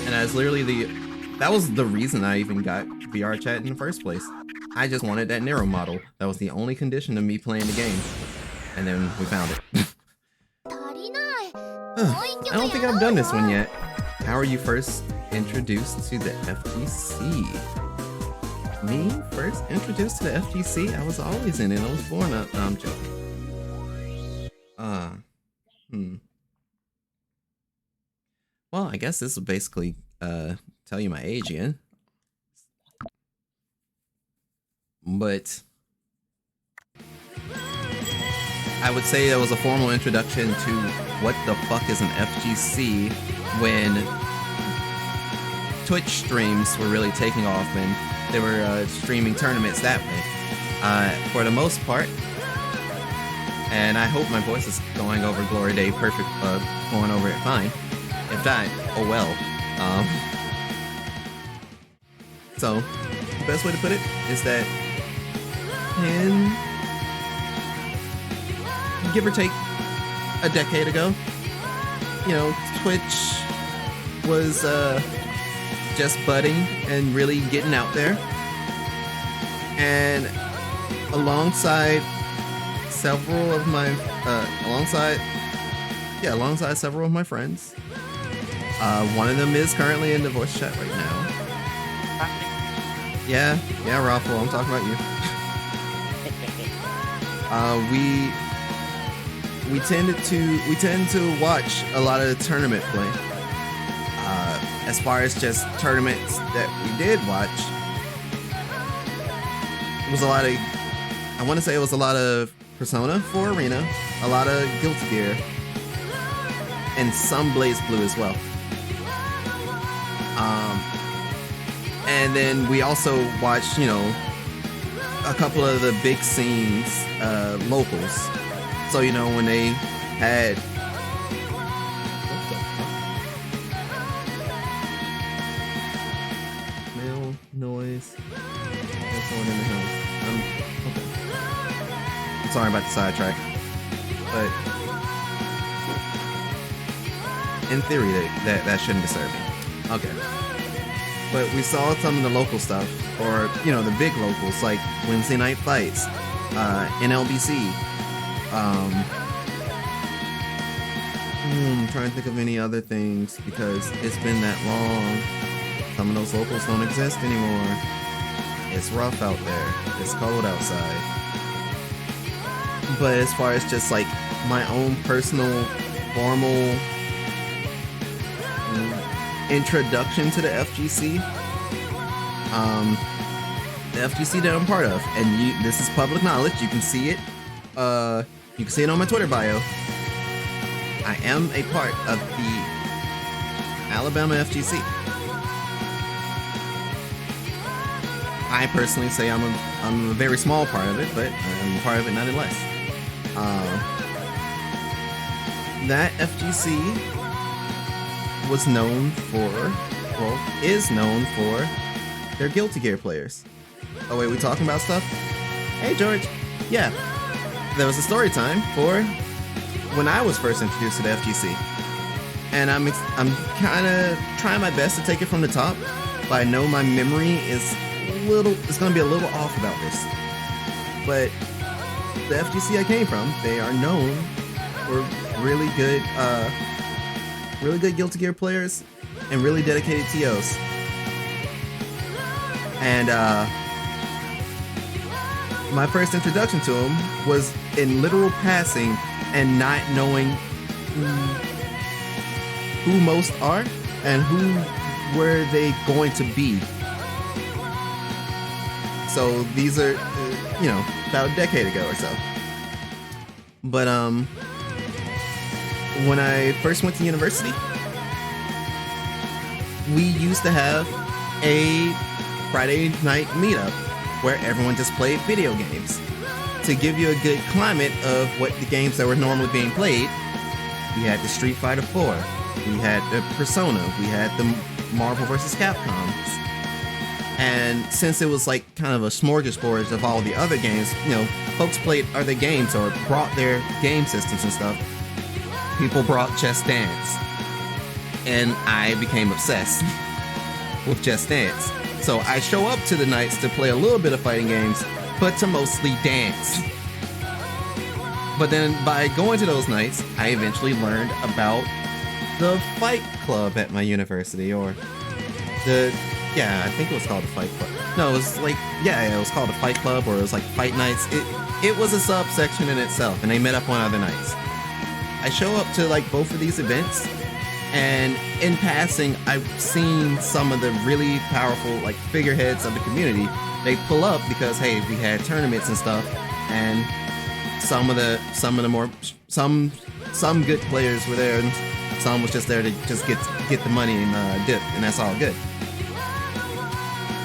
And that was the reason I even got VR chat in the first place. I just wanted that Nero model. That was the only condition of me playing the game. And then we found it. I don't think I've done this one yet. How are you first introduced to the FGC? Me? First introduced to the FGC? I was always in it. I was born up. No, I'm joking. Well, I guess this will basically tell you my age again. But I would say it was a formal introduction to what the fuck is an FGC when Twitch streams were really taking off and they were streaming tournaments that way. For the most part, and I hope my voice is going over Glory Day perfect, going over it fine. If not, oh well. So, the best way to put it is that give or take a decade ago, you know, Twitch was just budding and really getting out there. And alongside several of my alongside several of my friends, one of them is currently in the voice chat right now. Yeah, Raffle, I'm talking about you. We tend to watch a lot of the tournament play. As far as just tournaments that we did watch, it was a lot of, I want to say it was a lot of Persona 4 Arena, a lot of Guilty Gear, and some Blaze Blue as well. And then we also watched, you know, a couple of the big scenes, locals. So, you know, when they had... Mail, noise... There's someone in the house. Okay. I'm sorry about the sidetrack. But... in theory, that shouldn't disturb me. Okay. But we saw some of the local stuff, or, you know, the big locals, like Wednesday Night Fights, NLBC. I'm trying to think of any other things, because it's been that long. Some of those locals don't exist anymore. It's rough out there. It's cold outside. But as far as just, like, my own personal, formal introduction to the FGC, the FGC that I'm part of, and this is public knowledge. You can see it. You can see it on my Twitter bio. I am a part of the Alabama FGC. I personally say I'm a very small part of it, but I'm a part of it nonetheless. That FGC was known for, well, is known for their Guilty Gear players. Oh wait, we talking about stuff? Hey George, yeah, there was a story time for when I was first introduced to the FGC, and I'm kind of trying my best to take it from the top, but I know my memory is it's gonna be a little off about this. But the FGC I came from, they are known for really good Guilty Gear players and really dedicated TOs. And my first introduction to them was in literal passing and not knowing who most are and who were they going to be. So these are, you know, about a decade ago or so. But when I first went to university, we used to have a Friday night meetup where everyone just played video games. To give you a good climate of what the games that were normally being played, we had the Street Fighter 4, we had the Persona, we had the Marvel vs. Capcoms. And since it was like kind of a smorgasbord of all the other games, you know, folks played other games or brought their game systems and stuff. People brought Just Dance. and I became obsessed with Just Dance. So I show up to the nights to play a little bit of fighting games, but to mostly dance. But then by going to those nights, I eventually learned about the Fight Club at my university, or I think it was called the Fight Club. No, it was like, it was called the Fight Club, or it was like Fight Nights. It was a subsection in itself, and they met up on other nights. I show up to like both of these events, and in passing, I've seen some of the really powerful like figureheads of the community. They pull up because, hey, we had tournaments and stuff, and some good players were there, and some was just there to just get the money and dip, and that's all good.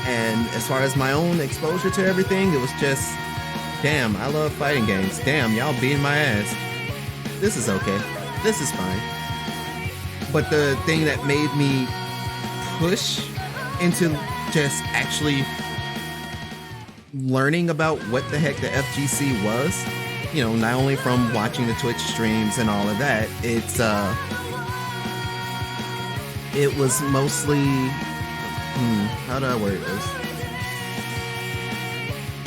And as far as my own exposure to everything, it was just, damn, I love fighting games. Damn, y'all beating my ass. This is okay. This is fine. But the thing that made me push into just actually learning about what the heck the FGC was, not only from watching the Twitch streams and all of that, it was mostly, how do I word this?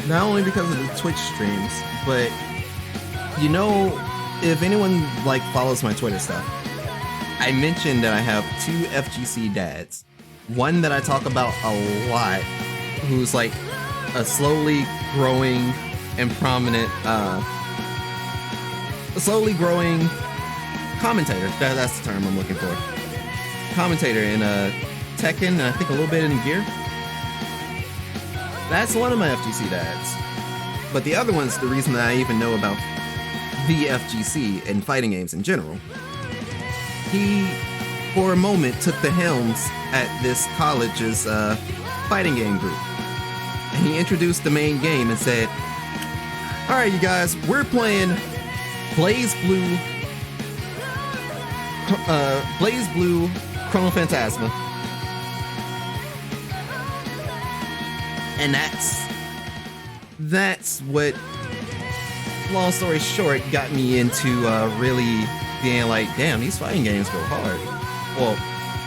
Not only because of the Twitch streams, but if anyone like follows my Twitter stuff, I mentioned that I have 2 FGC dads. One that I talk about a lot, who's like a slowly growing and prominent, commentator. That's the term I'm looking for. Commentator in Tekken, and I think a little bit in Gear. That's one of my FGC dads. But the other one's the reason that I even know about the FGC and fighting games in general. He, for a moment, took the helms at this college's fighting game group. And he introduced the main game and said, alright you guys, we're playing Blaze Blue Chrono Phantasma. And that's what, long story short, got me into really being like, damn, these fighting games go hard. Well,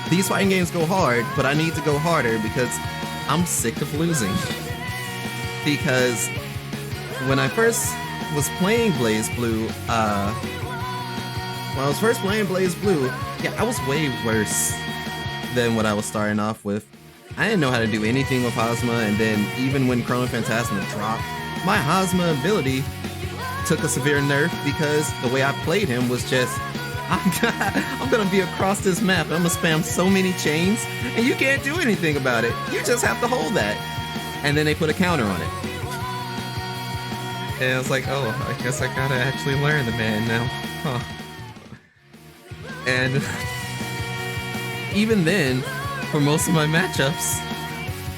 these fighting games go hard, but I need to go harder because I'm sick of losing. Because when I first was playing Blaze Blue, I was way worse than what I was starting off with. I didn't know how to do anything with Hosma, and then even when Chrono Phantasma dropped, my Hosma ability took a severe nerf because the way I played him was just, I'm gonna be across this map and I'm gonna spam so many chains and you can't do anything about it. You just have to hold that. And then they put a counter on it. And I was like, oh, I guess I gotta actually learn the man now. Huh. And even then, for most of my matchups,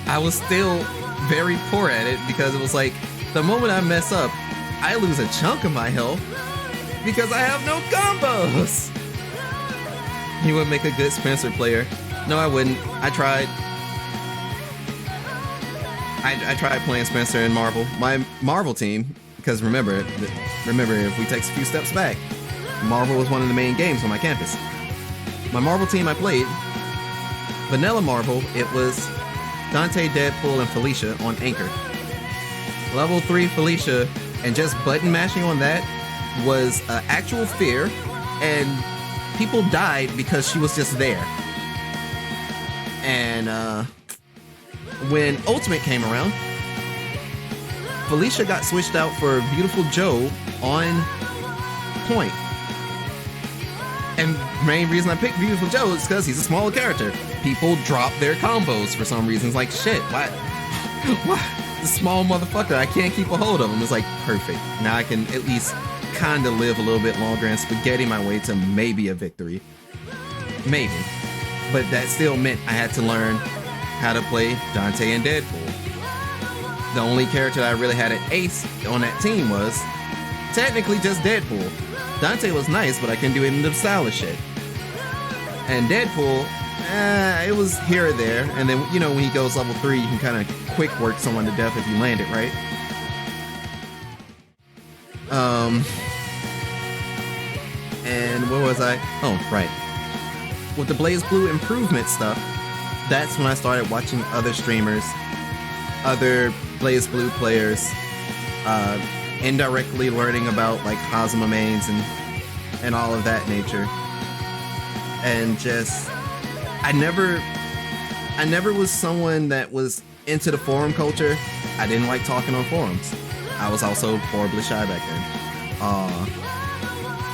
I was still very poor at it because it was like, the moment I mess up, I lose a chunk of my health because I have no combos. He would make a good Spencer player. No, I wouldn't. I tried. I tried playing Spencer in Marvel. My Marvel team, because remember, if we take a few steps back, Marvel was one of the main games on my campus. My Marvel team I played, Vanilla Marvel, it was Dante, Deadpool, and Felicia on Anchor. Level 3 Felicia, and just button mashing on that was actual fear, and people died because she was just there. And when Ultimate came around, Felicia got switched out for Beautiful Joe on Point. And the main reason I picked Beautiful Joe is because he's a smaller character. People drop their combos for some reason. It's like, shit, what? What? The small motherfucker, I can't keep a hold of him. It's like, perfect. Now I can at least kind of live a little bit longer and spaghetti my way to maybe a victory. Maybe. But that still meant I had to learn how to play Dante and Deadpool. The only character I really had an ace on that team was technically just Deadpool. Dante was nice, but I couldn't do any of the stylish shit. And Deadpool, it was here or there. And then, when he goes level 3, you can kind of quick work someone to death if you land it right. And where was I? Oh, right. with the Blaze Blue improvement stuff, that's when I started watching other streamers, other Blaze Blue players, indirectly learning about like Hazama mains and all of that nature. And just, I never was someone that was into the forum culture. I didn't like talking on forums. I was also horribly shy back then.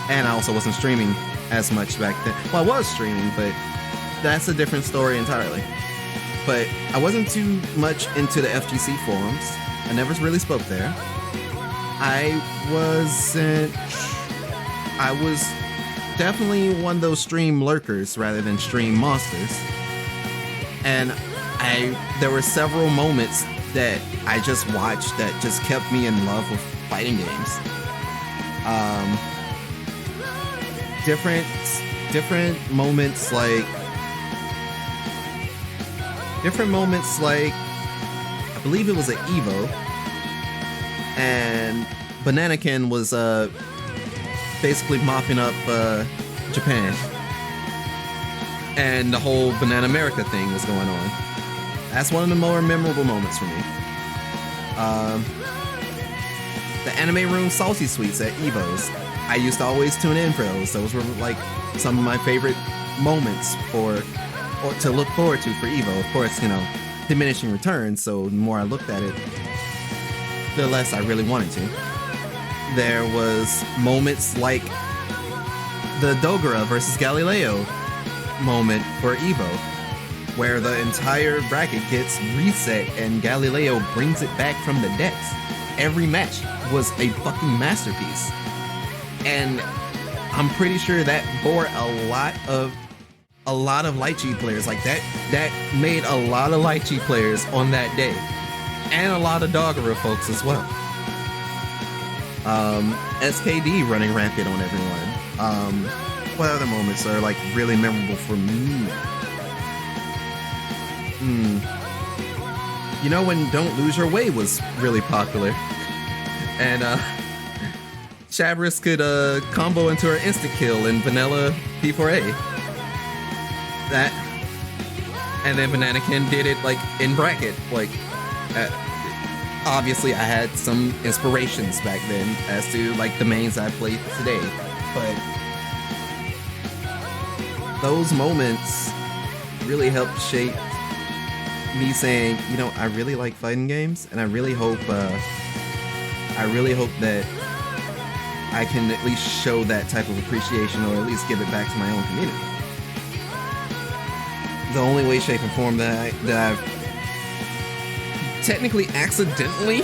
And I also wasn't streaming as much back then. Well, I was streaming, but that's a different story entirely. But I wasn't too much into the FGC forums. I never really spoke there. I was definitely one of those stream lurkers rather than stream monsters. And there were several moments that I just watched that just kept me in love with fighting games. Different moments like I believe it was at Evo, and Bananakin was basically mopping up Japan, and the whole Banana America thing was going on. That's one of the more memorable moments for me. The anime room salty sweets at Evos, I used to always tune in for those. Those were like some of my favorite moments or to look forward to for Evo. Of course, you know, diminishing returns, so the more I looked at it, the less I really wanted to. There was moments like the Dogura versus Galileo moment for Evo, where the entire bracket gets reset and Galileo brings it back from the depths. Every match was a fucking masterpiece. And I'm pretty sure that bore a lot of Lychee players. Like that made a lot of Lychee players on that day. And a lot of Dogura folks as well. SKD running rampant on everyone. What other moments are like really memorable for me? You know when Don't Lose Your Way was really popular, and Shabris could combo into her instant kill in Vanilla P4A. That, and then Bananakin did it like in bracket. Like, obviously I had some inspirations back then as to like the mains I played today, but those moments really helped shape me saying, you know, I really like fighting games, and I really hope that I can at least show that type of appreciation, or at least give it back to my own community. The only way, shape, and form that I've technically accidentally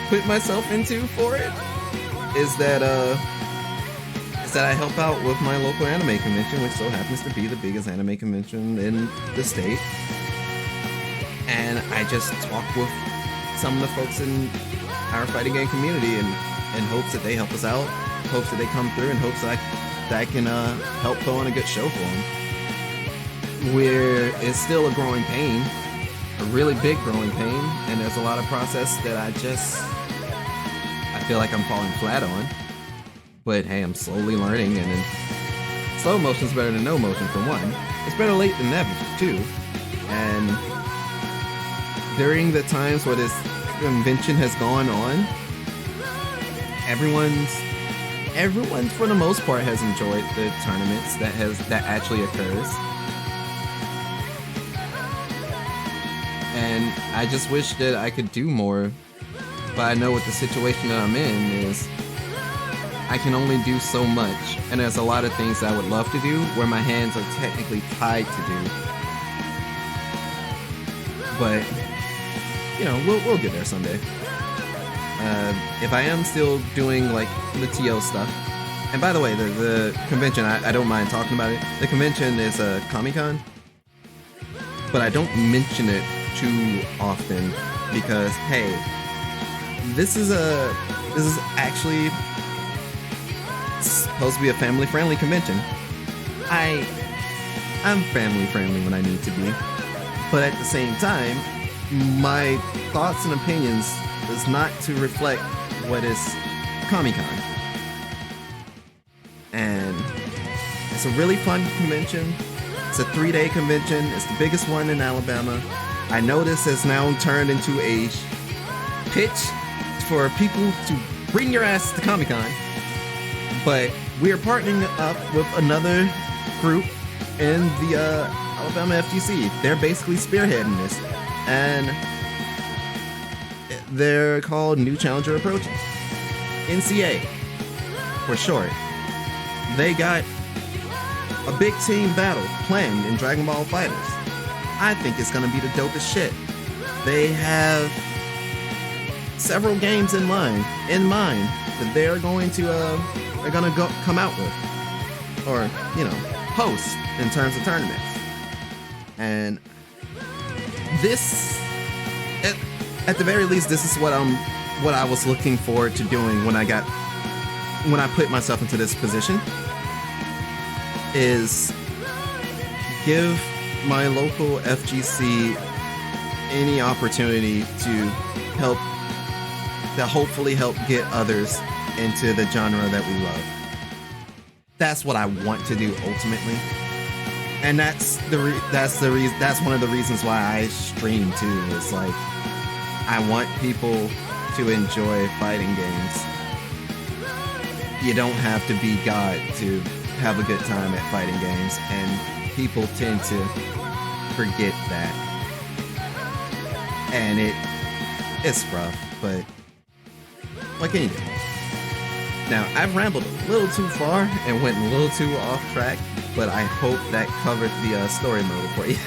put myself into for it is that I help out with my local anime convention, which so happens to be the biggest anime convention in the state. And I just talk with some of the folks in our fighting game community in hopes that they help us out, hopes that they come through, and hopes that I can help put on a good show for them. Where it's still a growing pain, a really big growing pain, and there's a lot of process that I feel like I'm falling flat on. But hey, I'm slowly learning, and then slow motion's better than no motion for one. It's better late than never too. And during the times where this convention has gone on, everyone's for the most part has enjoyed the tournaments that actually occurs. And I just wish that I could do more, but I know with the situation that I'm in is I can only do so much, and there's a lot of things that I would love to do where my hands are technically tied to do. But you know, we'll get there someday. If I am still doing like the TO stuff, and by the way, the convention, I don't mind talking about it. The convention is a Comic-Con, but I don't mention it too often because hey, this is actually supposed to be a family-friendly convention. I'm family-friendly when I need to be, but at the same time, my thoughts and opinions is not to reflect what is Comic-Con. And it's a really fun convention. It's a 3-day convention. It's the biggest one in Alabama. I know this has now turned into a pitch for people to bring your ass to Comic-Con, but we are partnering up with another group in the Alabama FGC. They're basically spearheading this, and they're called New Challenger Approaches, NCA for short. They got a big team battle planned in Dragon Ball FighterZ. I think it's gonna be the dopest shit. They have several games in mind that they're gonna come out with, or host in terms of tournaments. And this, at the very least, this is what I was looking forward to doing when I put myself into this position, is give my local FGC any opportunity to hopefully help get others into the genre that we love. That's what I want to do ultimately, and that's one of the reasons why I stream too. It's like I want people to enjoy fighting games. You don't have to be God to have a good time at fighting games, and people tend to forget that. And it's rough, but what can you do? Now, I've rambled a little too far and went a little too off track, but I hope that covered the story mode for you.